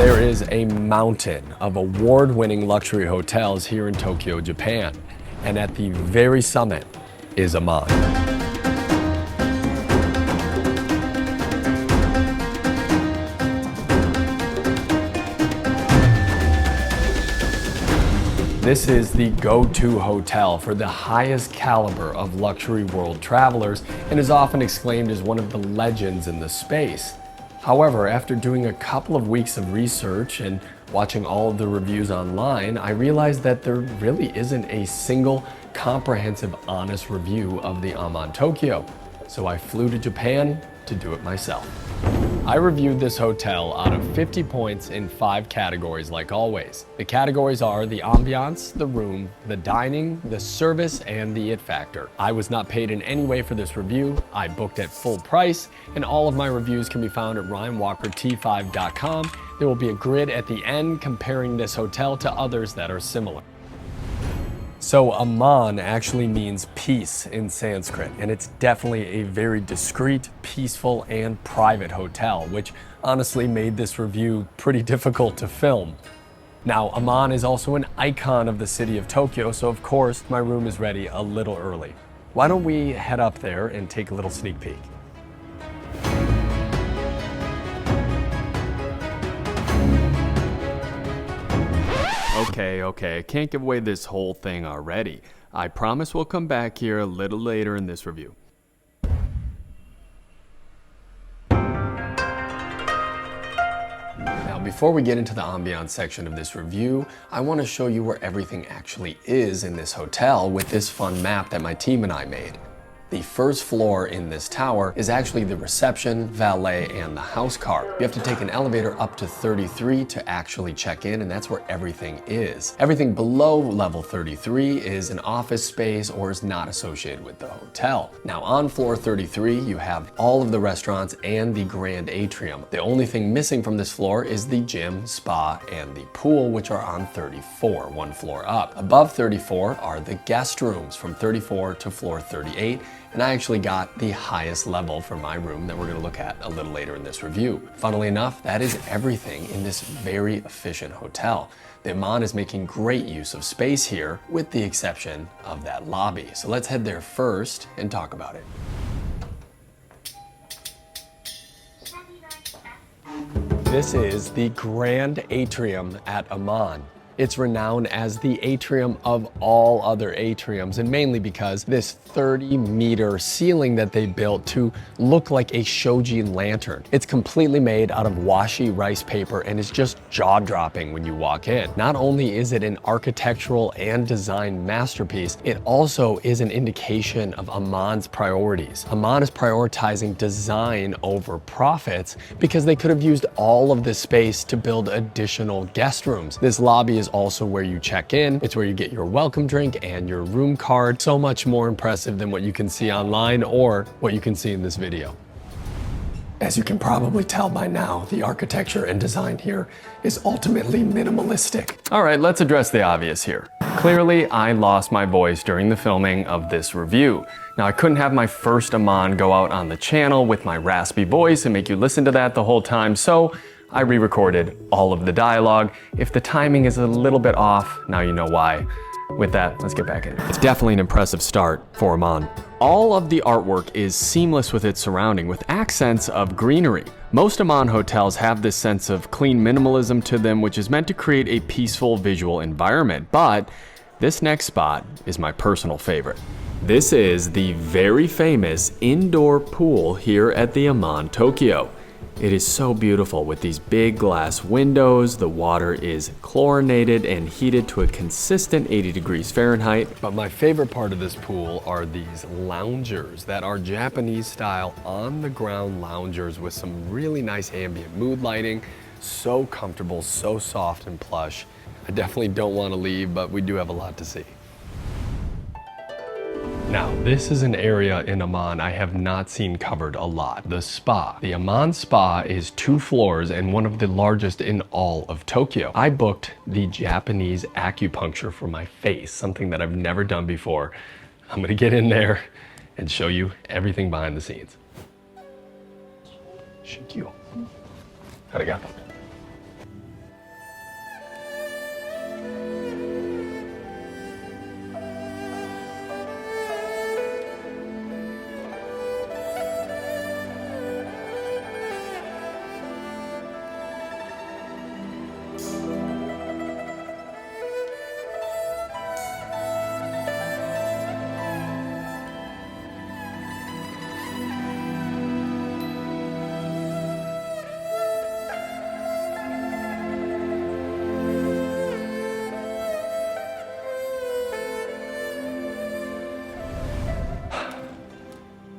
There is a mountain of award-winning luxury hotels here in Tokyo, Japan, and at the very summit is Aman. This is the go-to hotel for the highest caliber of luxury world travelers and is often exclaimed as one of the legends in the space. However, after doing a couple of weeks of research and watching all of the reviews online, I realized that there really isn't a single comprehensive, honest review of the Aman Tokyo. So I flew to Japan to do it myself. I reviewed this hotel out of 50 points in 5 categories like always. The categories are the ambiance, the room, the dining, the service, and the it factor. I was not paid in any way for this review. I booked at full price, and all of my reviews can be found at ryanwalkert5.com. There will be a grid at the end comparing this hotel to others that are similar. So Aman actually means peace in Sanskrit, and it's definitely a very discreet, peaceful, and private hotel, which honestly made this review pretty difficult to film. Now, Aman is also an icon of the city of Tokyo, so of course my room is ready a little early. Why don't we head up there and take a little sneak peek? Okay, I can't give away this whole thing already. I promise we'll come back here a little later in this review. Now, before we get into the ambiance section of this review, I want to show you where everything actually is in this hotel with this fun map that my team and I made. The first floor in this tower is actually the reception, valet, and the house car. You have to take an elevator up to 33 to actually check in, and that's where everything is. Everything below level 33 is an office space or is not associated with the hotel. Now on floor 33, you have all of the restaurants and the grand atrium. The only thing missing from this floor is the gym, spa, and the pool, which are on 34, one floor up. Above 34 are the guest rooms from 34 to floor 38. And I actually got the highest level for my room that we're going to look at a little later in this review. Funnily enough, that is everything in this very efficient hotel. The Aman is making great use of space here, with the exception of that lobby. So let's head there first and talk about it. This is the grand atrium at Aman. It's renowned as the atrium of all other atriums, and mainly because this 30-meter ceiling that they built to look like a shoji lantern. It's completely made out of washi rice paper and is just jaw-dropping when you walk in. Not only is it an architectural and design masterpiece, it also is an indication of Aman's priorities. Aman is prioritizing design over profits because they could have used all of this space to build additional guest rooms. This lobby is also where you check in. It's where you get your welcome drink and your room card. So much more impressive than what you can see online or what you can see in this video. As you can probably tell by now, the architecture and design here is ultimately minimalistic. All right, let's address the obvious here. Clearly, I lost my voice during the filming of this review. Now, I couldn't have my first Aman go out on the channel with my raspy voice and make you listen to that the whole time, so I re-recorded all of the dialogue. If the timing is a little bit off, now you know why. With that, let's get back in. It's definitely an impressive start for Aman. All of the artwork is seamless with its surrounding, with accents of greenery. Most Aman hotels have this sense of clean minimalism to them, which is meant to create a peaceful visual environment. But this next spot is my personal favorite. This is the very famous indoor pool here at the Aman Tokyo. It is so beautiful with these big glass windows. The water is chlorinated and heated to a consistent 80 degrees Fahrenheit. But my favorite part of this pool are these loungers that are Japanese style on the ground loungers with some really nice ambient mood lighting. So comfortable, so soft and plush. I definitely don't want to leave, but we do have a lot to see. Now, this is an area in Aman I have not seen covered a lot, the spa. The Aman Spa is 2 floors and one of the largest in all of Tokyo. I booked the Japanese acupuncture for my face, something that I've never done before. I'm gonna get in there and show you everything behind the scenes. Thank you. Arigato.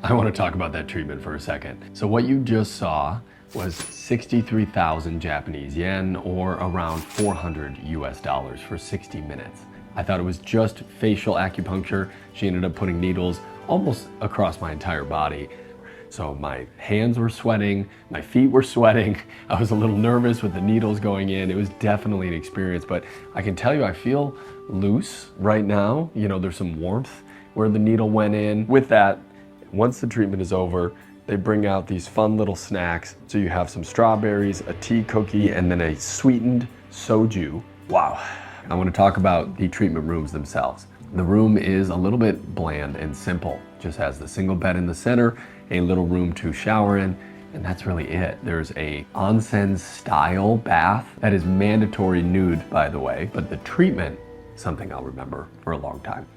I want to talk about that treatment for a second. So what you just saw was 63,000 Japanese yen, or around $400 for 60 minutes. I thought it was just facial acupuncture. She ended up putting needles almost across my entire body. So my hands were sweating, my feet were sweating. I was a little nervous with the needles going in. It was definitely an experience, but I can tell you I feel loose right now. You know, there's some warmth where the needle went in. With that, once the treatment is over, they bring out these fun little snacks. So you have some strawberries, a tea cookie, and then a sweetened soju. Wow. I want to talk about the treatment rooms themselves. The room is a little bit bland and simple. Just has the single bed in the center, a little room to shower in, and that's really it. There's a onsen style bath that is mandatory nude, by the way, but the treatment, something I'll remember for a long time.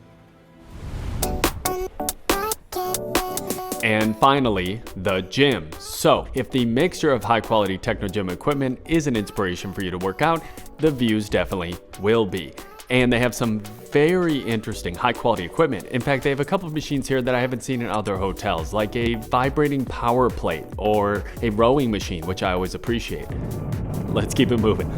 And finally, the gym. So if the mixture of high quality techno gym equipment is an inspiration for you to work out, the views definitely will be. And they have some very interesting high quality equipment. In fact, they have a couple of machines here that I haven't seen in other hotels, like a vibrating power plate or a rowing machine, which I always appreciate. Let's keep it moving.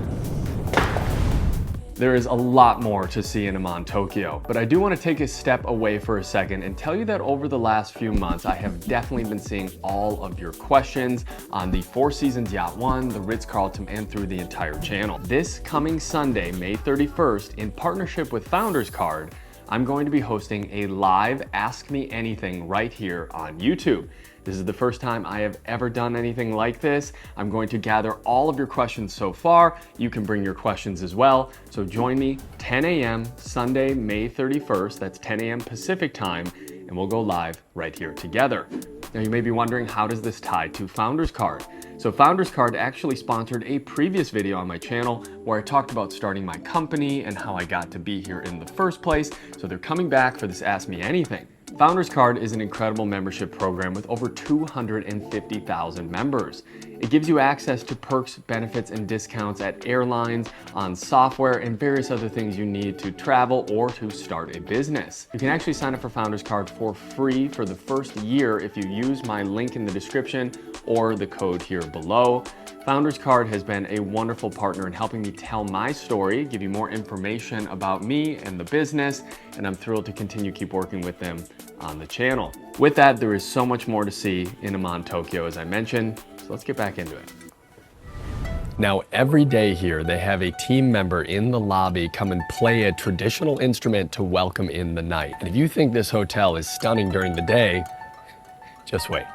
There is a lot more to see in Aman Tokyo, but I do want to take a step away for a second and tell you that over the last few months, I have definitely been seeing all of your questions on the Four Seasons Yacht 1, the Ritz-Carlton, and through the entire channel. This coming Sunday, May 31st, in partnership with Founders Card, I'm going to be hosting a live Ask Me Anything right here on YouTube. This is the first time I have ever done anything like this. I'm going to gather all of your questions so far. You can bring your questions as well. So join me 10 a.m. Sunday, May 31st. That's 10 a.m. Pacific time, and we'll go live right here together. Now you may be wondering, how does this tie to Founders Card? So Founders Card actually sponsored a previous video on my channel where I talked about starting my company and how I got to be here in the first place. So they're coming back for this Ask Me Anything. Founders Card is an incredible membership program with over 250,000 members. It gives you access to perks, benefits, and discounts at airlines, on software, and various other things you need to travel or to start a business. You can actually sign up for Founders Card for free for the first year if you use my link in the description or the code here below. Founders Card has been a wonderful partner in helping me tell my story, give you more information about me and the business, and I'm thrilled to continue keep working with them on the channel. With that, there is so much more to see in Aman Tokyo, as I mentioned, so let's get back into it. Now, every day here, they have a team member in the lobby come and play a traditional instrument to welcome in the night. And if you think this hotel is stunning during the day, just wait.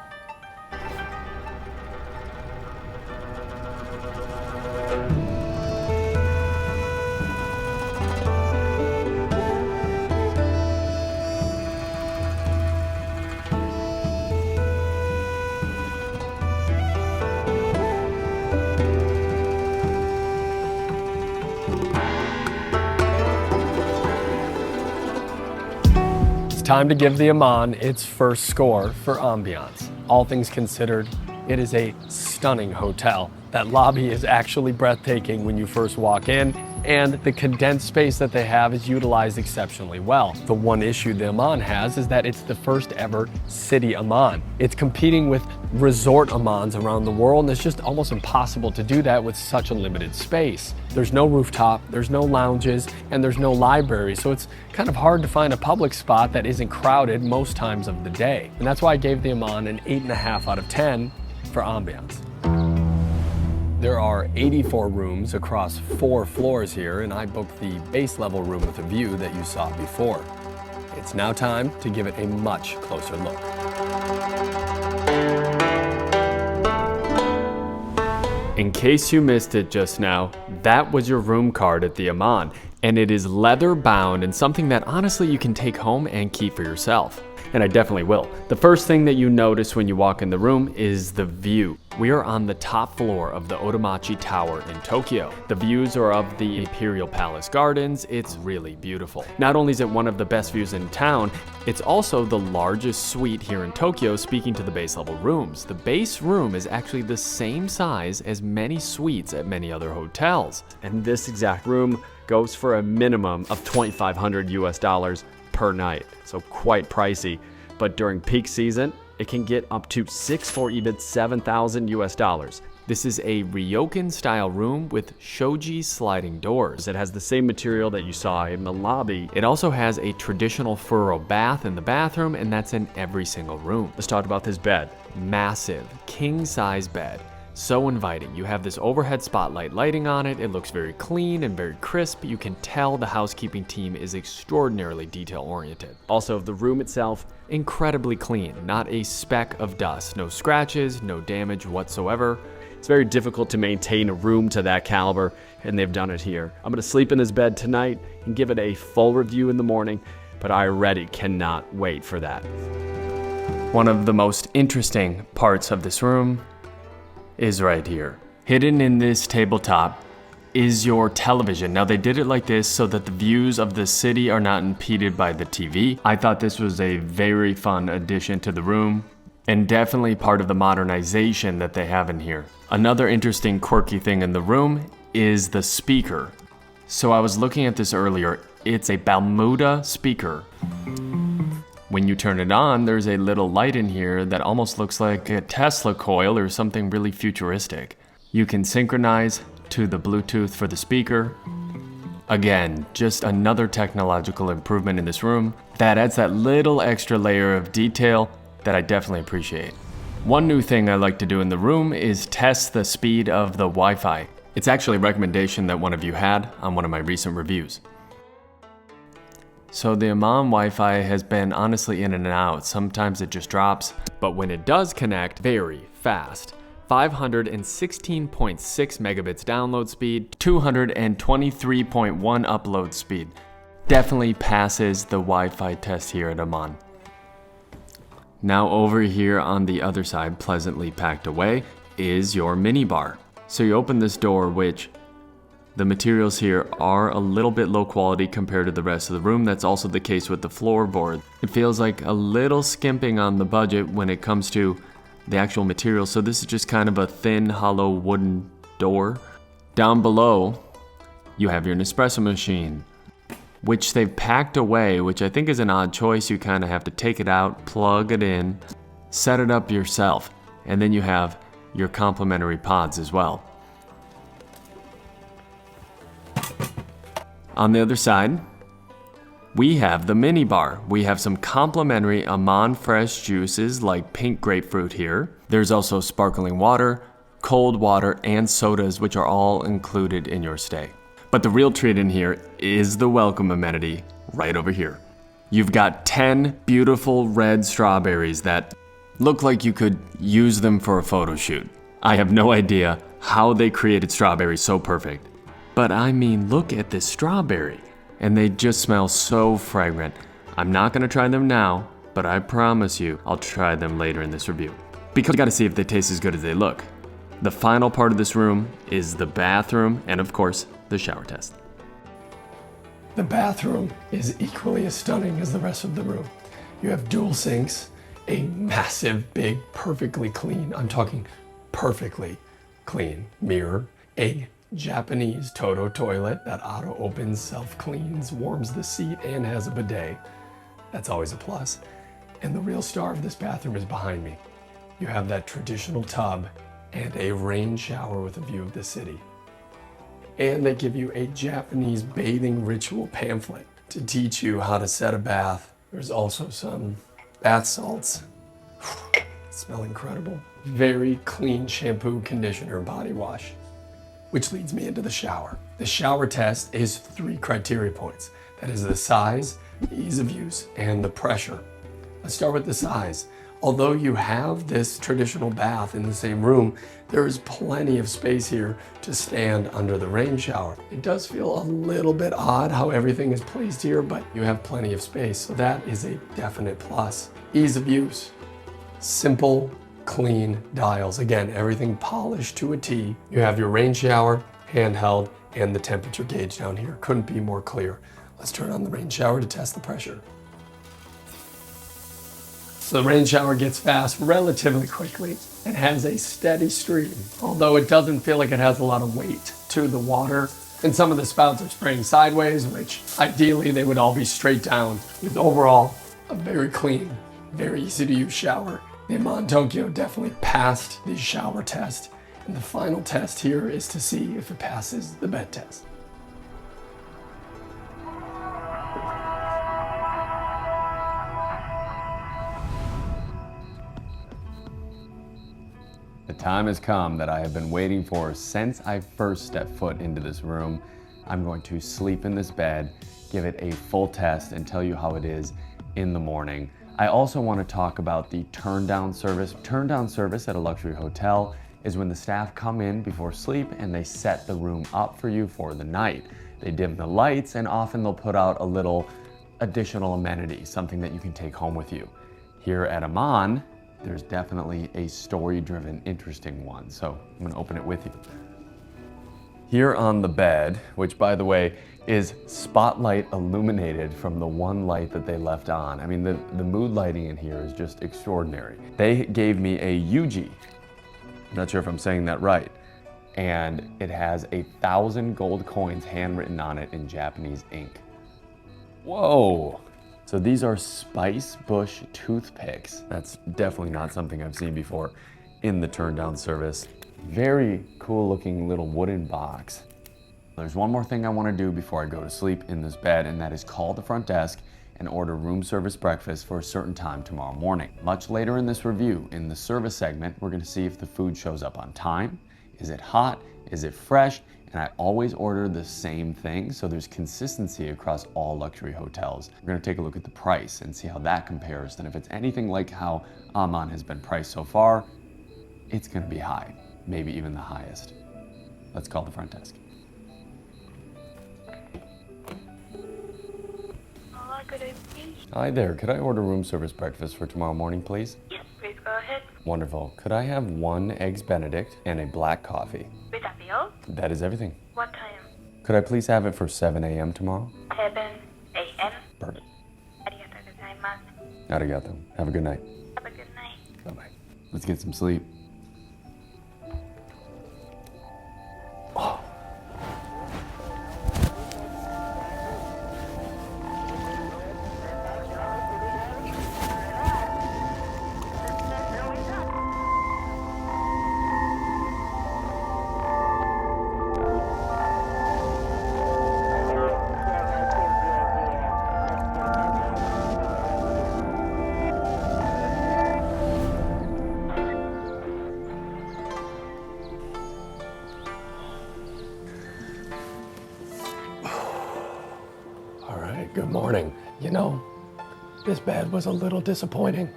Time to give the Aman its first score for ambiance. All things considered, it is a stunning hotel. That lobby is actually breathtaking when you first walk in, and the condensed space that they have is utilized exceptionally well. The one issue the Aman has is that it's the first ever city Aman. It's competing with resort Amans around the world, and it's just almost impossible to do that with such a limited space. There's no rooftop, there's no lounges, and there's no library, so it's kind of hard to find a public spot that isn't crowded most times of the day. And that's why I gave the Aman an 8.5 out of 10 for ambiance. There are 84 rooms across 4 floors here, and I booked the base level room with a view that you saw before. It's now time to give it a much closer look. In case you missed it just now, that was your room card at the Aman, and it is leather bound and something that honestly you can take home and keep for yourself. And I definitely will. The first thing that you notice when you walk in the room is the view. We are on the top floor of the Otemachi Tower in Tokyo. The views are of the Imperial Palace Gardens. It's really beautiful. Not only is it one of the best views in town, it's also the largest suite here in Tokyo, speaking to the base level rooms. The base room is actually the same size as many suites at many other hotels. And this exact room goes for a minimum of $2,500 US per night, so quite pricey. But during peak season, It can get up to 6 or even 7,000 US dollars. This is a ryokan style room with shoji sliding doors. It has the same material that you saw in the lobby. It also has a traditional furrow bath in the bathroom, and that's in every single room. Let's talk about this bed. Massive, king size bed. So inviting. You have this overhead spotlight lighting on it. It looks very clean and very crisp. You can tell the housekeeping team is extraordinarily detail oriented. Also, the room itself, incredibly clean. Not a speck of dust. No scratches, no damage whatsoever. It's very difficult to maintain a room to that caliber, and they've done it here. I'm gonna sleep in this bed tonight and give it a full review in the morning, but I already cannot wait for that. One of the most interesting parts of this room is right here. Hidden in this tabletop is your television. Now they did it like this so that the views of the city are not impeded by the TV. I thought this was a very fun addition to the room, and definitely part of the modernization that they have in here. Another interesting quirky thing in the room is the speaker. So I was looking at this earlier. It's a Bermuda speaker. When you turn it on, there's a little light in here that almost looks like a Tesla coil or something really futuristic. You can synchronize to the Bluetooth for the speaker. Again, just another technological improvement in this room that adds that little extra layer of detail that I definitely appreciate. One new thing I like to do in the room is test the speed of the Wi-Fi. It's actually a recommendation that one of you had on one of my recent reviews. So the Aman Wi-Fi has been honestly in and out. Sometimes it just drops, but when it does connect, very fast. 516.6 megabits download speed, 223.1 upload speed. Definitely passes the Wi-Fi test here at Aman. Now over here on the other side, pleasantly packed away, is your mini bar. So you open this door, which the materials here are a little bit low quality compared to the rest of the room. That's also the case with the floorboard. It feels like a little skimping on the budget when it comes to the actual material. So this is just kind of a thin, hollow wooden door. Down below, you have your Nespresso machine, which they've packed away, which I think is an odd choice. You kind of have to take it out, plug it in, set it up yourself, and then you have your complimentary pods as well. On the other side, we have the mini bar. We have some complimentary Aman fresh juices like pink grapefruit here. There's also sparkling water, cold water, and sodas, which are all included in your stay. But the real treat in here is the welcome amenity right over here. You've got 10 beautiful red strawberries that look like you could use them for a photo shoot. I have no idea how they created strawberries so perfect. But I mean, look at this strawberry. And they just smell so fragrant. I'm not gonna try them now, but I promise you I'll try them later in this review. Because you gotta see if they taste as good as they look. The final part of this room is the bathroom and of course, the shower test. The bathroom is equally as stunning as the rest of the room. You have dual sinks, a massive, big, perfectly clean, I'm talking perfectly clean mirror, a Japanese Toto toilet that auto opens, self-cleans, warms the seat, and has a bidet. That's always a plus. And the real star of this bathroom is behind me. You have that traditional tub and a rain shower with a view of the city. And they give you a Japanese bathing ritual pamphlet to teach you how to set a bath. There's also some bath salts. Smell incredible. Very clean shampoo, conditioner, body wash. Which leads me into the shower. The shower test is 3 criteria points. That is the size, the ease of use, and the pressure. Let's start with the size. Although you have this traditional bath in the same room, there is plenty of space here to stand under the rain shower. It does feel a little bit odd how everything is placed here, but you have plenty of space, so that is a definite plus. Ease of use. Simple, clean dials. Again, everything polished to a T. You have your rain shower, handheld, and the temperature gauge down here. Couldn't be more clear. Let's turn on the rain shower to test the pressure. So the rain shower gets fast relatively quickly and has a steady stream, although it doesn't feel like it has a lot of weight to the water. And some of the spouts are spraying sideways, which ideally they would all be straight down. With overall, a very clean, very easy to use shower The Aman Tokyo definitely passed the shower test, and the final test here is to see if it passes the bed test. The time has come that I have been waiting for since I first stepped foot into this room. I'm going to sleep in this bed, give it a full test, and tell you how it is in the morning. I also want to talk about the turn down service. Turn down service at a luxury hotel is when the staff come in before sleep and they set the room up for you for the night. They dim the lights, and often they'll put out a little additional amenity, something that you can take home with you. Here at Aman, there's definitely a story-driven, interesting one. So I'm gonna open it with you. Here on the bed, which by the way, is spotlight illuminated from the one light that they left on. I mean, the mood lighting in here is just extraordinary. They gave me a Yuji. I'm not sure if I'm saying that right. And it has 1,000 gold coins handwritten on it in Japanese ink. Whoa. So these are spice bush toothpicks. That's definitely not something I've seen before in the turn down service. Very cool looking little wooden box. There's one more thing I want to do before I go to sleep in this bed, and that is call the front desk and order room service breakfast for a certain time tomorrow morning. Much later in this review, in the service segment, we're going to see if the food shows up on time. Is it hot? Is it fresh? And I always order the same thing, so there's consistency across all luxury hotels. We're gonna take a look at the price and see how that compares. And if it's anything like how Aman has been priced so far, it's gonna be high, maybe even the highest. Let's call the front desk. Good evening. Hi there, could I order room service breakfast for tomorrow morning, please? Yes, please go ahead. Wonderful. Could I have 1 Eggs Benedict and a black coffee? With a bill? That is everything. What time? Could I please have it for 7 a.m. tomorrow? 7 a.m. Perfect. Arigatou gozaimasu. Arigato. Have a good night. Have a good night. Bye-bye. Let's get some sleep. Good morning. You know, this bed was a little disappointing.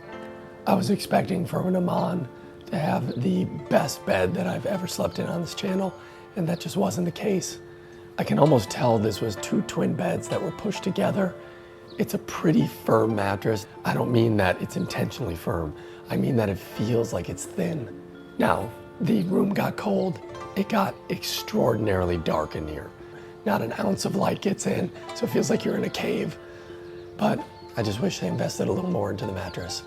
I was expecting for an Aman to have the best bed that I've ever slept in on this channel, and that just wasn't the case. I can almost tell this was 2 twin beds that were pushed together. It's a pretty firm mattress. I don't mean that it's intentionally firm. I mean that it feels like it's thin. Now, the room got cold. It got extraordinarily dark in here. Not an ounce of light gets in, so it feels like you're in a cave. But I just wish they invested a little more into the mattress.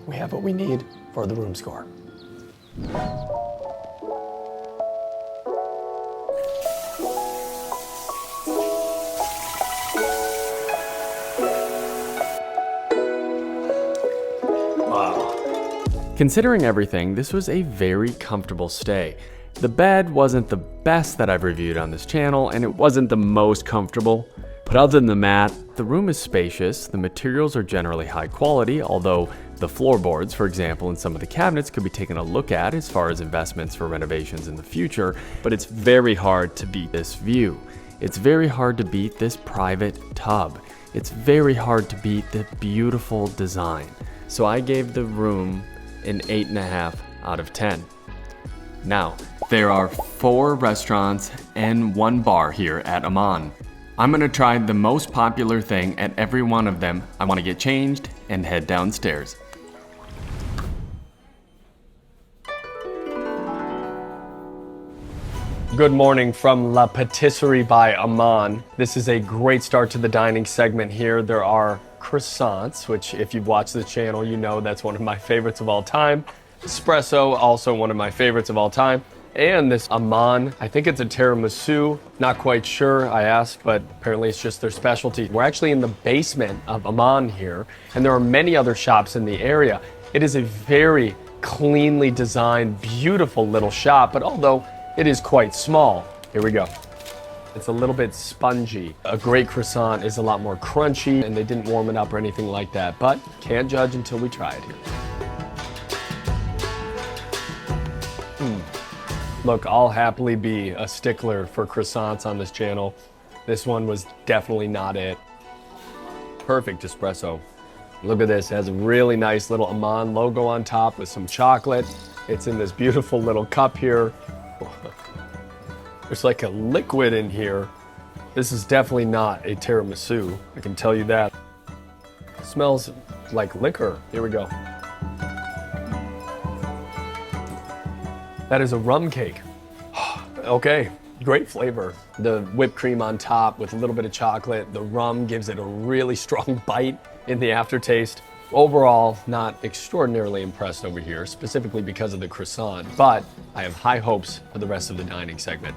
We have what we need for the room score. Wow. Considering everything, this was a very comfortable stay. The bed wasn't the best that I've reviewed on this channel, and it wasn't the most comfortable. But other than that, the room is spacious, the materials are generally high quality, although the floorboards, for example, in some of the cabinets could be taken a look at as far as investments for renovations in the future, but it's very hard to beat this view. It's very hard to beat this private tub. It's very hard to beat the beautiful design. So I gave the room an 8.5 out of 10. Now, there are 4 restaurants and 1 bar here at Aman. I'm gonna try the most popular thing at every one of them. I wanna get changed and head downstairs. Good morning from La Patisserie by Aman. This is a great start to the dining segment here. There are croissants, which if you've watched the channel, you know that's one of my favorites of all time. Espresso, also one of my favorites of all time. And this Aman, I think it's a tiramisu, not quite sure, I asked, but apparently it's just their specialty. We're actually in the basement of Aman here, and there are many other shops in the area. It is a very cleanly designed, beautiful little shop, but although it is quite small, here we go. It's a little bit spongy. A great croissant is a lot more crunchy, and they didn't warm it up or anything like that, but can't judge until we try it here. Look, I'll happily be a stickler for croissants on this channel. This one was definitely not it. Perfect espresso. Look at this, it has a really nice little Aman logo on top with some chocolate. It's in this beautiful little cup here. There's like a liquid in here. This is definitely not a tiramisu, I can tell you that. It smells like liquor. Here we go. That is a rum cake. Okay, great flavor. The whipped cream on top with a little bit of chocolate. The rum gives it a really strong bite in the aftertaste. Overall, not extraordinarily impressed over here, specifically because of the croissant, but I have high hopes for the rest of the dining segment.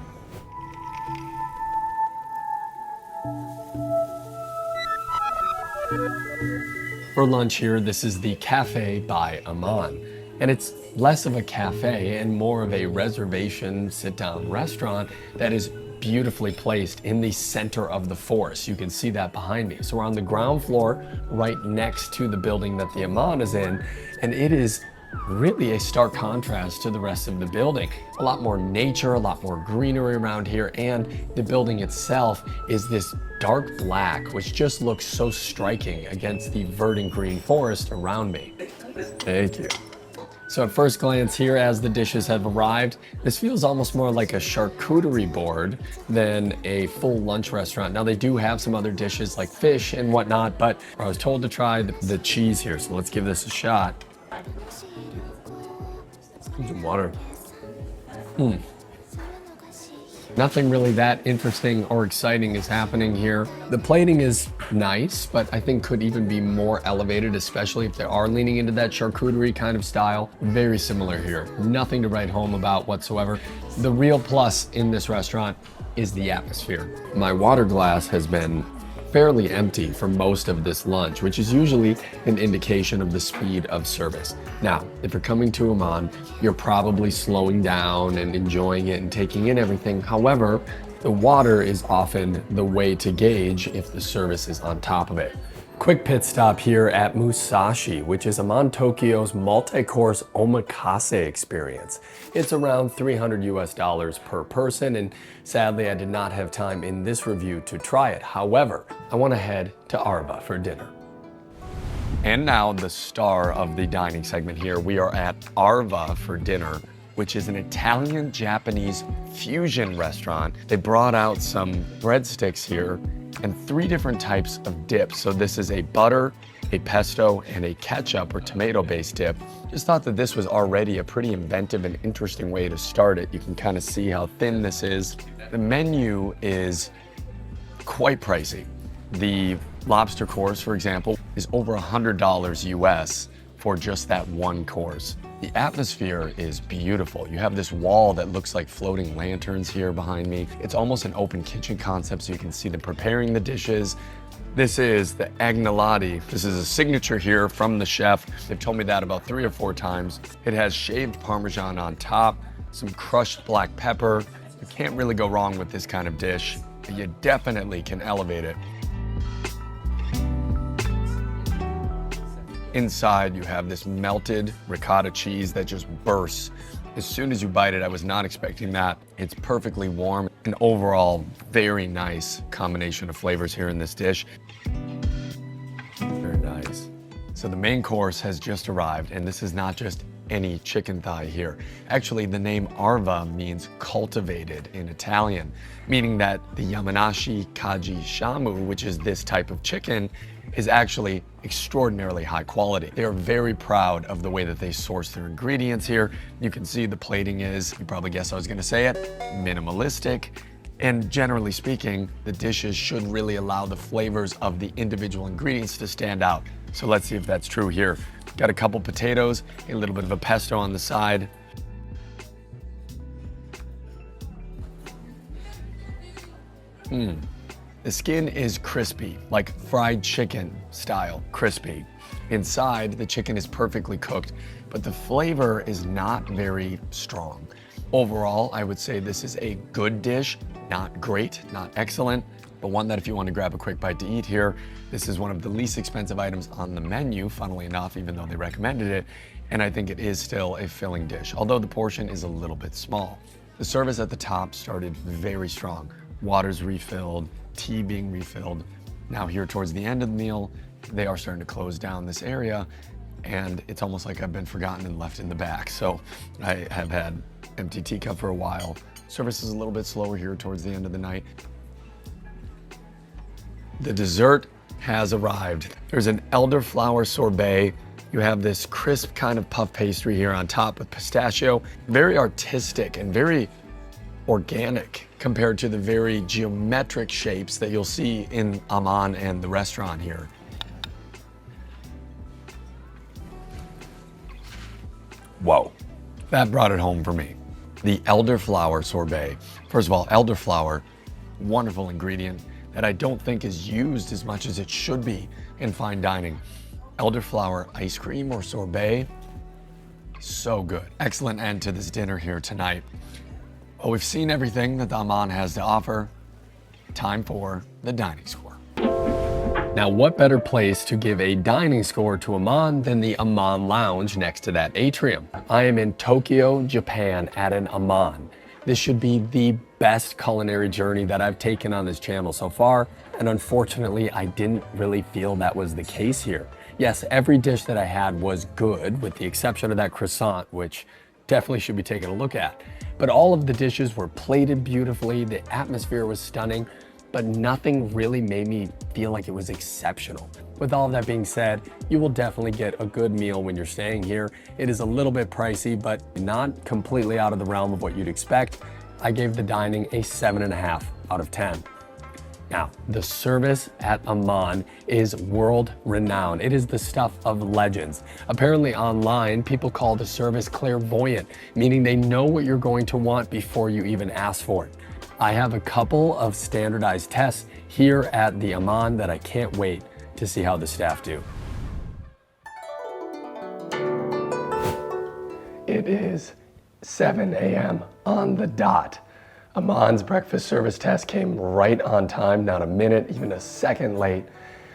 For lunch here, this is the Cafe by Aman. And it's less of a cafe and more of a reservation sit-down restaurant that is beautifully placed in the center of the forest. You can see that behind me. So we're on the ground floor right next to the building that the Aman is in, and it is really a stark contrast to the rest of the building. A lot more nature, a lot more greenery around here, and the building itself is this dark black, which just looks so striking against the verdant green forest around me. Thank you. So at first glance here, as the dishes have arrived, this feels almost more like a charcuterie board than a full lunch restaurant. Now they do have some other dishes like fish and whatnot, but I was told to try the cheese here, so let's give this a shot. Some water. Nothing really that interesting or exciting is happening here. The plating is nice, but I think could even be more elevated, especially if they are leaning into that charcuterie kind of style. Very similar here. Nothing to write home about whatsoever. The real plus in this restaurant is the atmosphere. My water glass has been fairly empty for most of this lunch, which is usually an indication of the speed of service. Now, if you're coming to Aman, you're probably slowing down and enjoying it and taking in everything. However, the water is often the way to gauge if the service is on top of it. Quick pit stop here at Musashi, which is Aman Tokyo's multi-course omakase experience. It's around $300 US per person, and sadly I did not have time in this review to try it. However, I want to head to Arva for dinner. And now the star of the dining segment here. We are at Arva for dinner, which is an Italian-Japanese fusion restaurant. They brought out some breadsticks here and 3 different types of dips. So this is a butter, a pesto, and a ketchup or tomato-based dip. Just thought that this was already a pretty inventive and interesting way to start it. You can kind of see how thin this is. The menu is quite pricey. The lobster course, for example, is over $100 US for just that one course. The atmosphere is beautiful. You have this wall that looks like floating lanterns here behind me. It's almost an open kitchen concept, so you can see them preparing the dishes. This is the agnolotti. This is a signature here from the chef. They've told me that about 3 or 4 times. It has shaved Parmesan on top, some crushed black pepper. You can't really go wrong with this kind of dish, but you definitely can elevate it. Inside, you have this melted ricotta cheese that just bursts. As soon as you bite it, I was not expecting that. It's perfectly warm. An overall very nice combination of flavors here in this dish. Very nice. So the main course has just arrived, and this is not just any chicken thigh here. Actually, the name Arva means cultivated in Italian, meaning that the Yamanashi Kaji Shamu, which is this type of chicken, is actually extraordinarily high quality. They are very proud of the way that they source their ingredients here. You can see the plating is, you probably guessed I was gonna say it, minimalistic. And generally speaking, the dishes should really allow the flavors of the individual ingredients to stand out. So let's see if that's true here. Got a couple potatoes, a little bit of a pesto on the side. The skin is crispy, like fried chicken style crispy. Inside, the chicken is perfectly cooked, but the flavor is not very strong. Overall, I would say this is a good dish, not great, not excellent, but one that if you want to grab a quick bite to eat here, this is one of the least expensive items on the menu, funnily enough, even though they recommended it, and I think it is still a filling dish, although the portion is a little bit small. The service at the top started very strong. Water's refilled, tea being refilled. Now here towards the end of the meal, they are starting to close down this area, and it's almost like I've been forgotten and left in the back. So I have had empty teacup for a while. Service is a little bit slower here towards the end of the night. The dessert has arrived. There's an elderflower sorbet. You have this crisp kind of puff pastry here on top with pistachio. Very artistic and very organic compared to the very geometric shapes that you'll see in Aman and the restaurant here. Whoa, that brought it home for me. The elderflower sorbet. First of all, elderflower, wonderful ingredient that I don't think is used as much as it should be in fine dining. Elderflower ice cream or sorbet, so good. Excellent end to this dinner here tonight. Well, we've seen everything that the Aman has to offer. Time for the dining score. Now, what better place to give a dining score to Aman than the Aman Lounge next to that atrium? I am in Tokyo, Japan at an Aman. This should be the best culinary journey that I've taken on this channel so far, and unfortunately, I didn't really feel that was the case here. Yes, every dish that I had was good, with the exception of that croissant, which definitely should be taken a look at. But all of the dishes were plated beautifully, the atmosphere was stunning, but nothing really made me feel like it was exceptional. With all of that being said, you will definitely get a good meal when you're staying here. It is a little bit pricey, but not completely out of the realm of what you'd expect. I gave the dining a 7.5 out of 10. Now, the service at Aman is world renowned. It is the stuff of legends. Apparently online, people call the service clairvoyant, meaning they know what you're going to want before you even ask for it. I have a couple of standardized tests here at the Aman that I can't wait to see how the staff do. It is 7 a.m. on the dot. Aman's breakfast service test came right on time, not a minute, even a second late.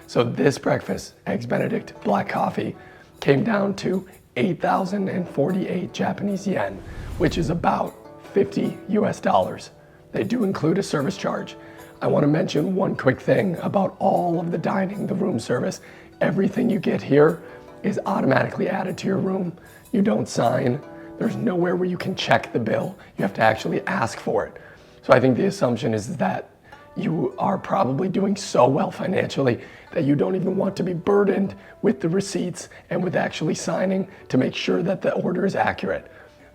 So this breakfast, Eggs Benedict black coffee, came down to 8,048 Japanese yen, which is about 50 US dollars. They do include a service charge. I want to mention one quick thing about all of the dining, the room service. Everything you get here is automatically added to your room. You don't sign. There's nowhere where you can check the bill. You have to actually ask for it. So I think the assumption is that you are probably doing so well financially that you don't even want to be burdened with the receipts and with actually signing to make sure that the order is accurate.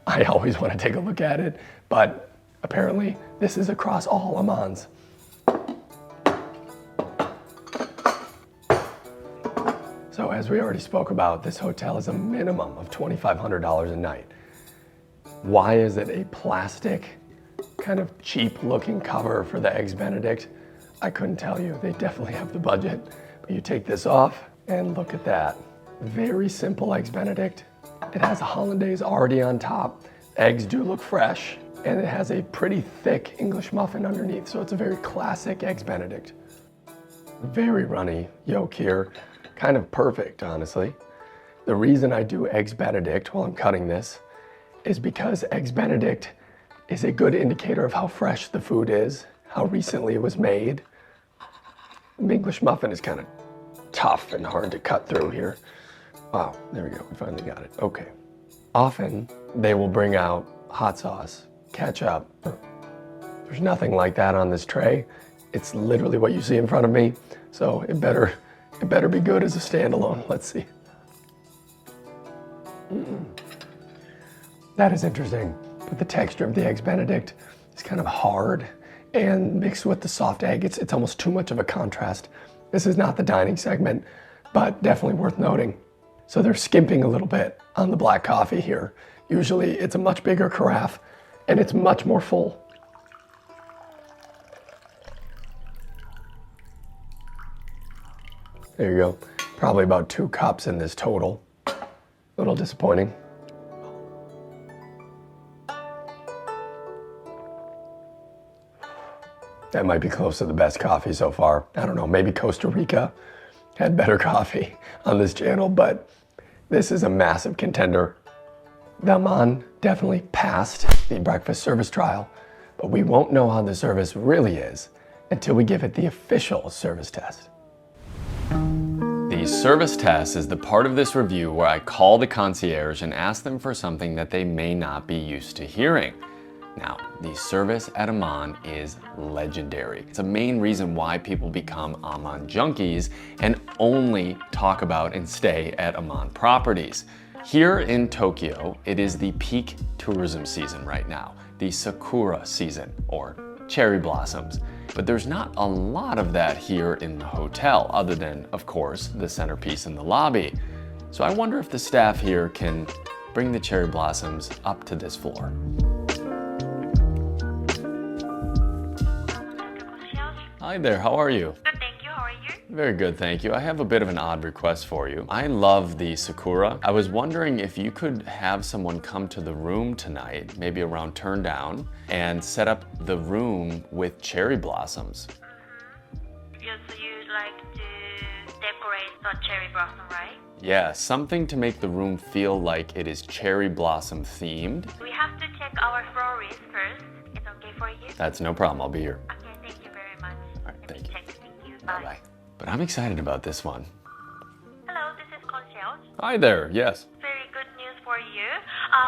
I always want to take a look at it, but apparently this is across all Amans. So as we already spoke about, this hotel is a minimum of $2,500 a night. Why is it a plastic, kind of cheap looking cover for the Eggs Benedict? I couldn't tell you. They definitely have the budget. But you take this off and look at that. Very simple Eggs Benedict. It has a hollandaise already on top. Eggs do look fresh, and it has a pretty thick English muffin underneath, so it's a very classic Eggs Benedict. Very runny yolk here, kind of perfect, honestly. The reason I do Eggs Benedict while I'm cutting this is because Eggs Benedict is a good indicator of how fresh the food is, how recently it was made. The English muffin is kind of tough and hard to cut through here. Wow, there we go, we finally got it. Okay. Often they will bring out hot sauce, ketchup. There's nothing like that on this tray. It's literally what you see in front of me, so it better be good as a standalone. Let's see. That is interesting, but the texture of the Eggs Benedict is kind of hard, and mixed with the soft egg, it's almost too much of a contrast. This is not the dining segment, but definitely worth noting. So they're skimping a little bit on the black coffee here. Usually it's a much bigger carafe, and it's much more full. There you go. Probably about 2 cups in this total. A little disappointing. That might be close to the best coffee so far. I don't know, maybe Costa Rica had better coffee on this channel, but this is a massive contender. The Aman definitely passed the breakfast service trial, but we won't know how the service really is until we give it the official service test. The service test is the part of this review where I call the concierge and ask them for something that they may not be used to hearing. Now, the service at Aman is legendary. It's a main reason why people become Aman junkies and only talk about and stay at Aman properties. Here in Tokyo, it is the peak tourism season right now, the sakura season, or cherry blossoms. But there's not a lot of that here in the hotel, other than, of course, the centerpiece in the lobby. So I wonder if the staff here can bring the cherry blossoms up to this floor. Hi there, how are you? Good, thank you. How are you? Very good, thank you. I have a bit of an odd request for you. I love the sakura. I was wondering if you could have someone come to the room tonight, maybe around turn down, and set up the room with cherry blossoms. Yes, you'd like to decorate the cherry blossom, right? Yeah, something to make the room feel like it is cherry blossom themed. We have to check our florist first. It's okay for you? That's no problem, I'll be here. Okay, thank you very much. All right, thank you. Check. Thank you. Bye. Bye-bye. But I'm excited about this one. Hello, this is concierge. Hi there, yes. Very good news for you.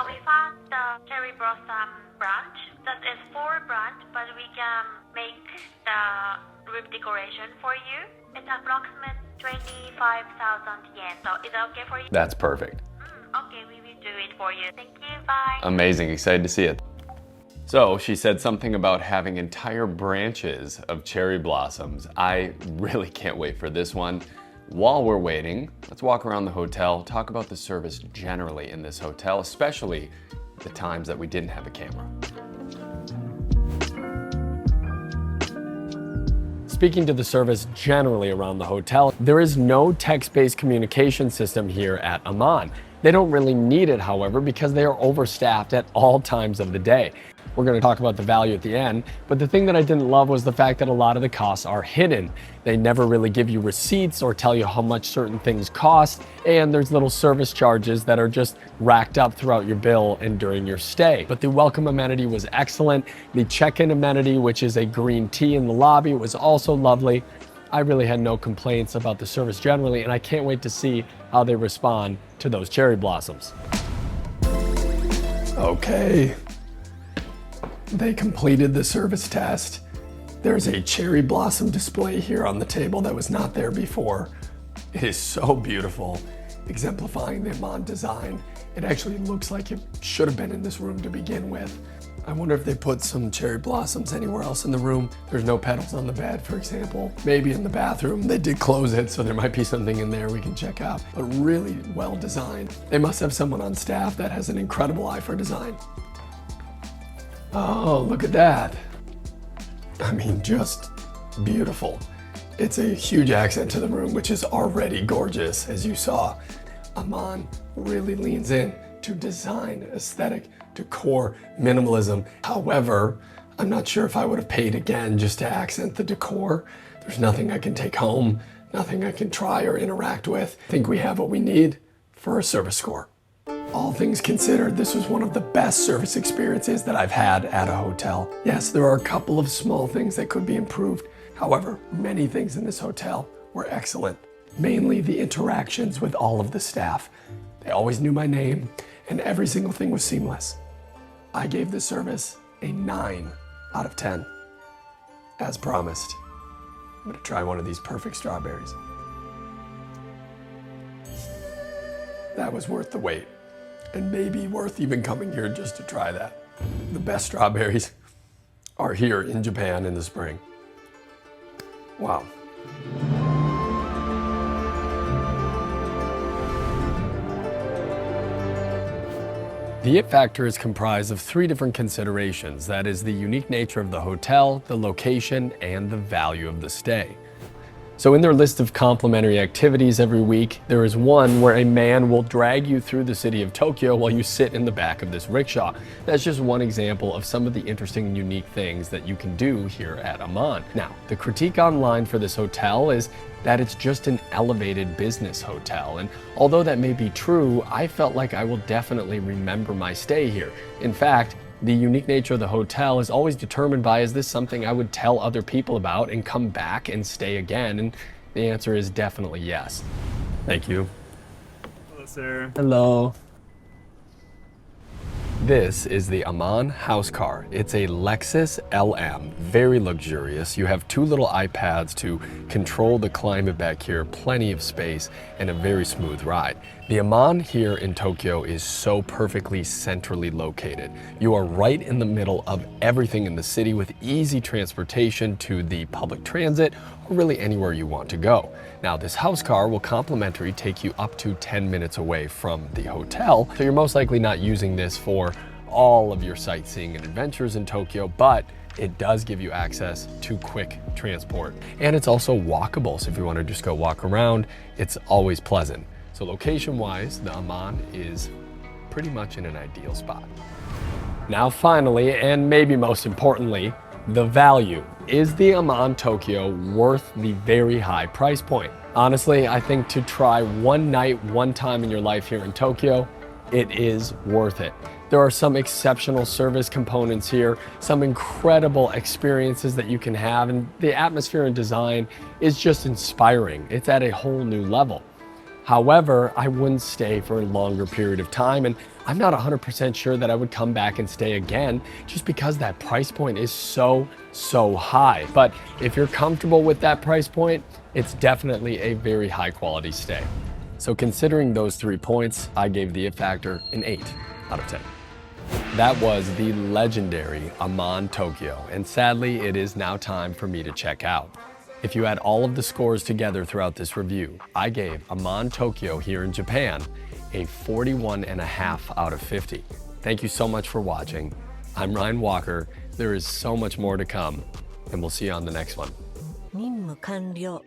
We found the cherry blossom branch. That is 4 branch, but we can make the room decoration for you. It's approximately 25,000 yen. So is that okay for you? That's perfect. Okay, we will do it for you. Thank you. Bye. Amazing, excited to see it. So she said something about having entire branches of cherry blossoms. I really can't wait for this one. While we're waiting, let's walk around the hotel, talk about the service generally in this hotel, especially the times that we didn't have a camera. Speaking to the service generally around the hotel, there is no text-based communication system here at Aman. They don't really need it, however, because they are overstaffed at all times of the day. We're going to talk about the value at the end, but the thing that I didn't love was the fact that a lot of the costs are hidden. They never really give you receipts or tell you how much certain things cost, and there's little service charges that are just racked up throughout your bill and during your stay. But the welcome amenity was excellent. The check-in amenity, which is a green tea in the lobby, was also lovely. I really had no complaints about the service generally, and I can't wait to see how they respond to those cherry blossoms. Okay. They completed the service test. There's a cherry blossom display here on the table that was not there before. It is so beautiful, exemplifying the Aman design. It actually looks like it should have been in this room to begin with. I wonder if they put some cherry blossoms anywhere else in the room. There's no petals on the bed, for example. Maybe in the bathroom. They did close it, so there might be something in there we can check out. But really well designed. They must have someone on staff that has an incredible eye for design. Oh, look at that. I mean, just beautiful. It's a huge accent to the room, which is already gorgeous, as you saw. Aman really leans in to design, aesthetic, decor, minimalism. However, I'm not sure if I would have paid again just to accent the decor. There's nothing I can take home, nothing I can try or interact with. I think we have what we need for a service score. All things considered, this was one of the best service experiences that I've had at a hotel. Yes, there are a couple of small things that could be improved. However, many things in this hotel were excellent. Mainly the interactions with all of the staff. They always knew my name, and every single thing was seamless. I gave the service a 9 out of 10. As promised, I'm gonna try one of these perfect strawberries. That was worth the wait. And maybe worth even coming here just to try that. The best strawberries are here in Japan in the spring. Wow. The it factor is comprised of 3 different considerations. That is the unique nature of the hotel, the location, and the value of the stay. So in their list of complimentary activities every week, there is one where a man will drag you through the city of Tokyo while you sit in the back of this rickshaw. That's just one example of some of the interesting and unique things that you can do here at Aman. Now, the critique online for this hotel is that it's just an elevated business hotel. And although that may be true, I felt like I will definitely remember my stay here. In fact, the unique nature of the hotel is always determined by, is this something I would tell other people about and come back and stay again? And the answer is definitely yes. Thank you. Hello, sir. Hello. This is the Aman house car. It's a Lexus LM, very luxurious. You have two little iPads to control the climate back here, plenty of space, and a very smooth ride. The Aman here in Tokyo is so perfectly centrally located. You are right in the middle of everything in the city with easy transportation to the public transit or really anywhere you want to go. Now, this house car will complimentary take you up to 10 minutes away from the hotel, so you're most likely not using this for all of your sightseeing and adventures in Tokyo, but it does give you access to quick transport. And it's also walkable, so if you want to just go walk around, it's always pleasant. So location-wise, the Aman is pretty much in an ideal spot. Now finally, and maybe most importantly, the value. Is the Aman Tokyo worth the very high price point? Honestly, I think to try one night, one time in your life here in Tokyo, it is worth it. There are some exceptional service components here, some incredible experiences that you can have, and the atmosphere and design is just inspiring. It's at a whole new level. However, I wouldn't stay for a longer period of time, and I'm not 100% sure that I would come back and stay again just because that price point is so high. But if you're comfortable with that price point, it's definitely a very high quality stay. So considering those 3 points, I gave the it factor an 8 out of 10. That was the legendary Aman Tokyo, and sadly, it is now time for me to check out. If you add all of the scores together throughout this review, I gave Aman Tokyo here in Japan a 41.5 out of 50. Thank you so much for watching. I'm Ryan Walker. There is so much more to come, and we'll see you on the next one. 任務完了。